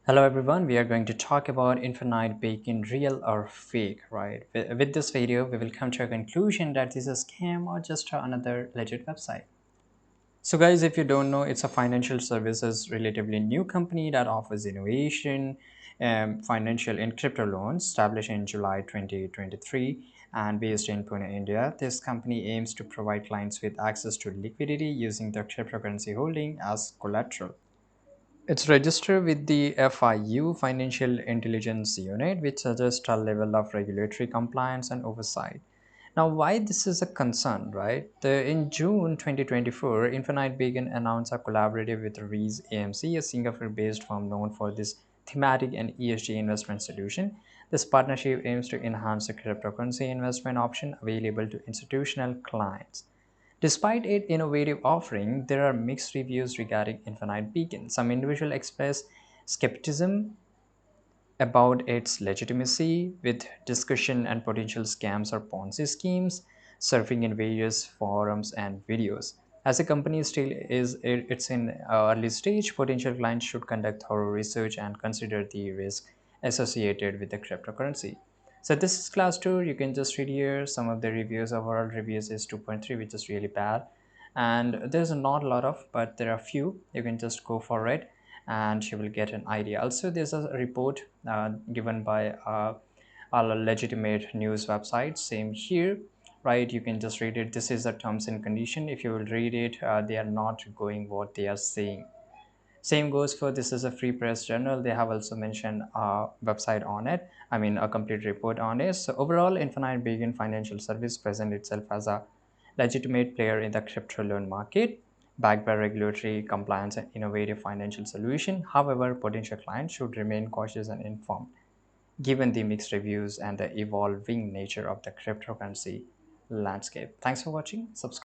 Hello everyone, we are going to talk about infinite bacon real or fake, right? With this video, we will come to a conclusion that this is a scam or just another legit website. So guys, if you don't know, it's a financial services relatively new company that offers innovation, financial and crypto loans established in July 2023 and based in Pune, India. This company aims to provide clients with access to liquidity using their cryptocurrency holding as collateral. It's registered with the FIU Financial Intelligence Unit, which suggests a level of regulatory compliance and oversight. Now, why this is a concern, right? In June 2024, Infinite Beacon announced a collaborative with Rees AMC, a Singapore-based firm known for this thematic and ESG investment solution. This partnership aims to enhance the cryptocurrency investment option available to institutional clients. Despite its innovative offering, there are mixed reviews regarding Infinite Beacon. Some individuals express skepticism about its legitimacy, with discussion and potential scams or Ponzi schemes surfing in various forums and videos. As a company still it's in early stage, potential clients should conduct thorough research and consider the risk associated with the cryptocurrency. So this is class 2. You can just read here some of the reviews. Overall reviews is 2.3, which is really bad. And there's not a lot of, but there are few. You can just go for it and you will get an idea. Also, there's a report given by a legitimate news website. Same here, right? You can just read it. This is the terms and condition. If you will read it, they are not going what they are saying. Same goes for this is a free press journal. They have also mentioned a website on it. I mean, a complete report on it. So overall, Infinite Beacon Financial Service present itself as a legitimate player in the crypto loan market, backed by regulatory compliance and innovative financial solution. However, potential clients should remain cautious and informed, given the mixed reviews and the evolving nature of the cryptocurrency landscape. Thanks for watching. Subscribe.